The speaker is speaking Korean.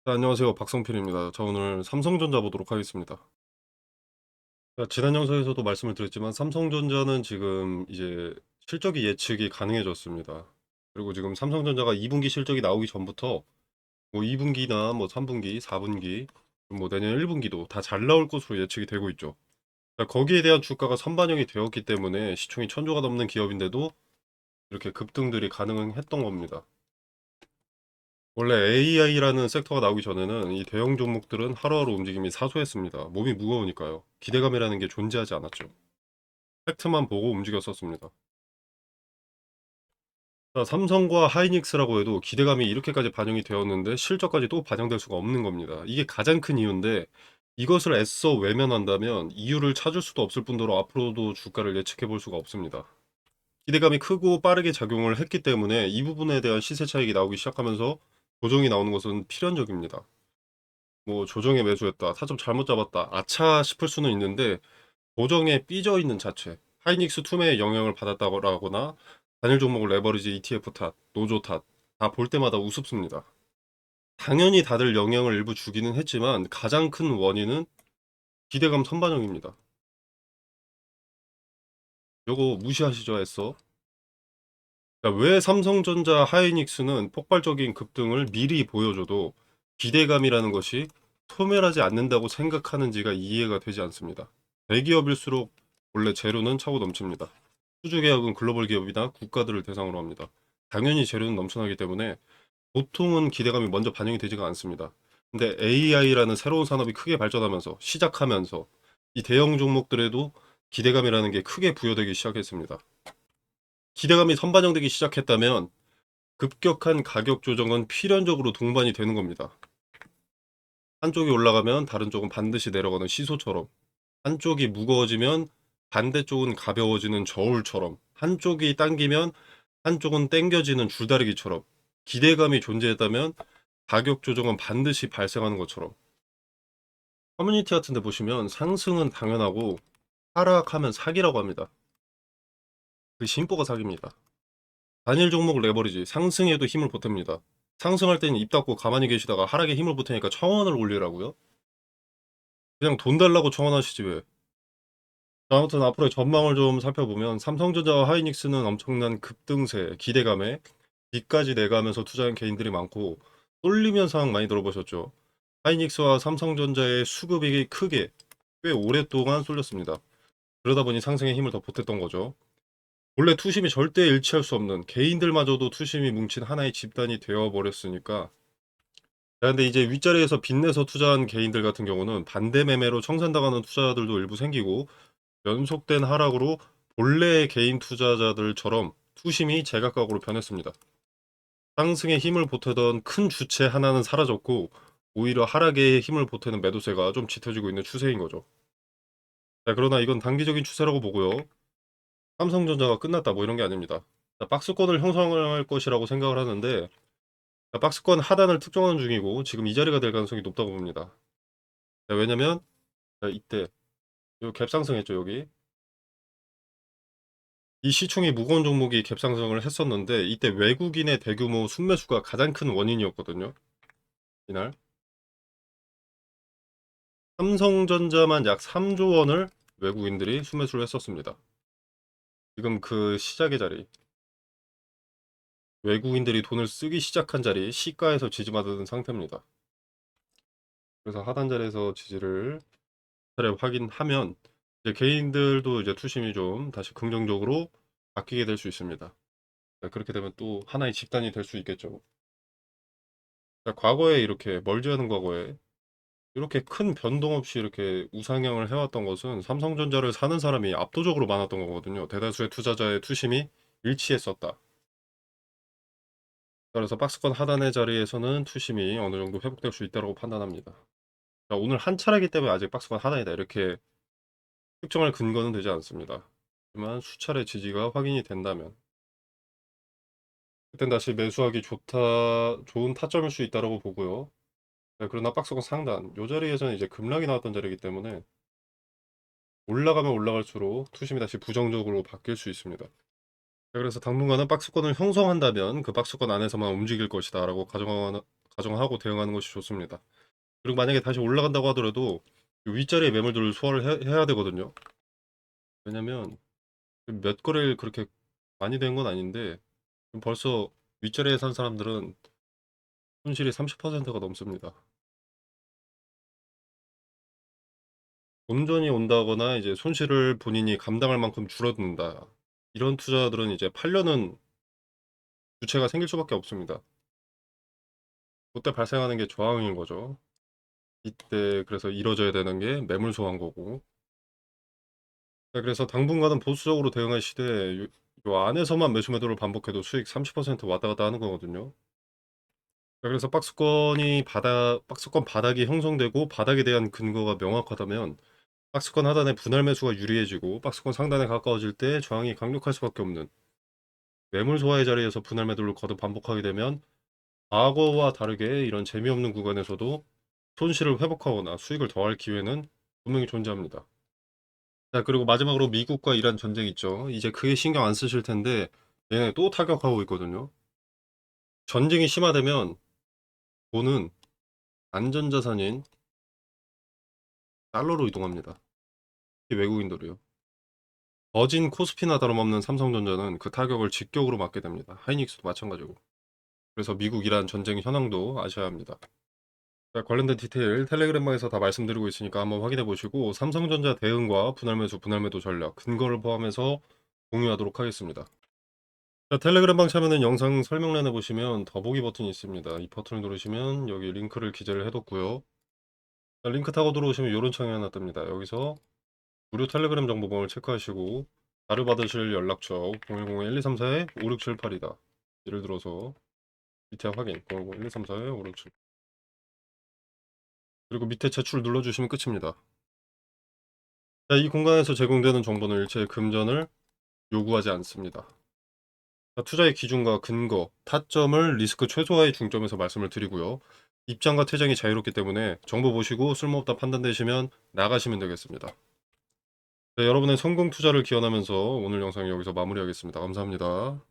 네, 안녕하세요. 박성필입니다. 자, 오늘 삼성전자 보도록 하겠습니다. 자, 지난 영상에서도 말씀을 드렸지만 삼성전자는 지금 이제 실적이 예측이 가능해졌습니다. 그리고 지금 삼성전자가 2분기 실적이 나오기 전부터 뭐 2분기나 뭐 3분기, 4분기, 뭐 내년 1분기도 다 잘 나올 것으로 예측이 되고 있죠. 자, 거기에 대한 주가가 선반영이 되었기 때문에 시총이 천조가 넘는 기업인데도 이렇게 급등들이 가능했던 겁니다. 원래 AI라는 섹터가 나오기 전에는 이 대형 종목들은 하루하루 움직임이 사소했습니다. 몸이 무거우니까요. 기대감이라는 게 존재하지 않았죠. 팩트만 보고 움직였었습니다. 자, 삼성과 하이닉스라고 해도 기대감이 이렇게까지 반영이 되었는데 실적까지 또 반영될 수가 없는 겁니다. 이게 가장 큰 이유인데 이것을 애써 외면한다면 이유를 찾을 수도 없을 뿐더러 앞으로도 주가를 예측해 볼 수가 없습니다. 기대감이 크고 빠르게 작용을 했기 때문에 이 부분에 대한 시세 차익이 나오기 시작하면서 조정이 나오는 것은 필연적입니다. 뭐 조정에 매수했다, 타점 잘못 잡았다, 아차 싶을 수는 있는데 조정에 삐져 있는 자체, 하이닉스 투매의 영향을 받았다거나 단일 종목 레버리지 ETF 탓, 노조 탓, 다 볼 때마다 우습습니다. 당연히 다들 영향을 일부 주기는 했지만 가장 큰 원인은 기대감 선반영입니다. 요거 무시하시죠, 애써. 자, 왜 삼성전자, 하이닉스는 폭발적인 급등을 미리 보여줘도 기대감이라는 것이 소멸하지 않는다고 생각하는지가 이해가 되지 않습니다. 대기업일수록 원래 재료는 차고 넘칩니다. 수주 계약은 글로벌 기업이나 국가들을 대상으로 합니다. 당연히 재료는 넘쳐나기 때문에 보통은 기대감이 먼저 반영이 되지가 않습니다. 근데 AI라는 새로운 산업이 크게 발전하면서 시작하면서 이 대형 종목들에도 기대감이라는 게 크게 부여되기 시작했습니다. 기대감이 선반영되기 시작했다면 급격한 가격 조정은 필연적으로 동반이 되는 겁니다. 한쪽이 올라가면 다른 쪽은 반드시 내려가는 시소처럼, 한쪽이 무거워지면 반대쪽은 가벼워지는 저울처럼, 한쪽이 당기면 한쪽은 당겨지는 줄다리기처럼, 기대감이 존재했다면 가격 조정은 반드시 발생하는 것처럼. 커뮤니티 같은 데 보시면 상승은 당연하고 하락하면 사기라고 합니다. 그 심보가 사기입니다. 단일 종목 레버리지 상승에도 힘을 보탭니다. 상승할 때는 입 닫고 가만히 계시다가 하락에 힘을 보태니까 청원을 올리라고요? 그냥 돈 달라고 청원하시지 왜. 아무튼 앞으로의 전망을 좀 살펴보면 삼성전자와 하이닉스는 엄청난 급등세, 기대감에 빚까지 내가면서 투자한 개인들이 많고 쏠리면 상황 많이 들어보셨죠? 하이닉스와 삼성전자의 수급이 크게 꽤 오랫동안 쏠렸습니다. 그러다 보니 상승에 힘을 더 보탰던 거죠. 원래 투심이 절대 일치할 수 없는 개인들마저도 투심이 뭉친 하나의 집단이 되어버렸으니까. 근데 이제 윗자리에서 빚내서 투자한 개인들 같은 경우는 반대 매매로 청산당하는 투자자들도 일부 생기고 연속된 하락으로 본래의 개인 투자자들처럼 투심이 제각각으로 변했습니다. 상승에 힘을 보태던 큰 주체 하나는 사라졌고 오히려 하락에 힘을 보태는 매도세가 좀 짙어지고 있는 추세인 거죠. 자, 그러나 이건 단기적인 추세라고 보고요. 삼성전자가 끝났다 뭐 이런 게 아닙니다. 자, 박스권을 형성할 것이라고 생각을 하는데 자, 박스권 하단을 특정하는 중이고 지금 이 자리가 될 가능성이 높다고 봅니다. 자, 왜냐면 자, 이때 요 갭상승했죠 여기. 이 시총이 무거운 종목이 갭상승을 했었는데 이때 외국인의 대규모 순매수가 가장 큰 원인이었거든요. 이날 삼성전자만 약 3조 원을 외국인들이 순매수를 했었습니다. 지금 그 시작의 자리, 외국인들이 돈을 쓰기 시작한 자리, 시가에서 지지받은 상태입니다. 그래서 하단 자리에서 지지를 차례 확인하면 이제 개인들도 이제 투심이 좀 다시 긍정적으로 바뀌게 될 수 있습니다. 자, 그렇게 되면 또 하나의 집단이 될 수 있겠죠. 자, 과거에 이렇게 멀지 않은 과거에 이렇게 큰 변동 없이 이렇게 우상향을 해왔던 것은 삼성전자를 사는 사람이 압도적으로 많았던 거거든요. 대다수의 투자자의 투심이 일치했었다. 그래서 박스권 하단의 자리에서는 투심이 어느 정도 회복될 수 있다고 판단합니다. 자, 오늘 한 차례이기 때문에 아직 박스권 하단이다 이렇게 특정할 근거는 되지 않습니다. 하지만 수차례 지지가 확인이 된다면 그땐 다시 매수하기 좋은 타점일 수 있다고 보고요. 네, 그러나 박스권 상단 이 자리에서는 이제 급락이 나왔던 자리이기 때문에 올라가면 올라갈수록 투심이 다시 부정적으로 바뀔 수 있습니다. 자, 그래서 당분간은 박스권을 형성한다면 그 박스권 안에서만 움직일 것이다 라고 가정하고 대응하는 것이 좋습니다. 그리고 만약에 다시 올라간다고 하더라도 그 윗자리의 매물들을 소화를 해야 되거든요. 왜냐면 몇 거래일 그렇게 많이 된 건 아닌데 벌써 윗자리에 산 사람들은 손실이 30%가 넘습니다. 본전이 온다거나 이제 손실을 본인이 감당할 만큼 줄어든다. 이런 투자들은 이제 팔려는 주체가 생길 수밖에 없습니다. 그때 발생하는 게 저항인 거죠. 이때 그래서 이뤄져야 되는 게 매물 소화인 거고. 자, 그래서 당분간은 보수적으로 대응하시되 요 안에서만 매수 매도를 반복해도 수익 30% 왔다 갔다 하는 거거든요. 자, 그래서 박스권 바닥이 형성되고 바닥에 대한 근거가 명확하다면 박스권 하단의 분할 매수가 유리해지고 박스권 상단에 가까워질 때 저항이 강력할 수밖에 없는 매물 소화의 자리에서 분할 매도를 거듭 반복하게 되면 과거와 다르게 이런 재미없는 구간에서도 손실을 회복하거나 수익을 더할 기회는 분명히 존재합니다. 자, 그리고 마지막으로 미국과 이란 전쟁 있죠. 이제 그게 신경 안 쓰실 텐데 얘네 또 타격하고 있거든요. 전쟁이 심화되면 돈은 안전자산인 달러로 이동합니다. 특히 외국인들이요. 거진 코스피나 다름없는 삼성전자는 그 타격을 직격으로 맞게 됩니다. 하이닉스도 마찬가지고. 그래서 미국 이란 전쟁 현황도 아셔야 합니다. 자, 관련된 디테일 텔레그램방에서 다 말씀드리고 있으니까 한번 확인해 보시고 삼성전자 대응과 분할 매수, 분할 매도 전략 근거를 포함해서 공유하도록 하겠습니다. 자, 텔레그램방 참여는 영상 설명란에 보시면 더보기 버튼이 있습니다. 이 버튼을 누르시면 여기 링크를 기재를 해뒀고요. 자, 링크 타고 들어오시면 이런 창이 하나 뜹니다. 여기서 무료 텔레그램 정보번호를 체크하시고 자료 받으실 연락처 010-1234-5678이다. 예를 들어서 밑에 확인 010-1234-5678 그리고 밑에 제출 눌러주시면 끝입니다. 자, 이 공간에서 제공되는 정보는 일체의 금전을 요구하지 않습니다. 자, 투자의 기준과 근거, 타점을 리스크 최소화의 중점에서 말씀을 드리고요. 입장과 퇴장이 자유롭기 때문에 정보 보시고 쓸모없다 판단되시면 나가시면 되겠습니다. 네, 여러분의 성공 투자를 기원하면서 오늘 영상 여기서 마무리하겠습니다. 감사합니다.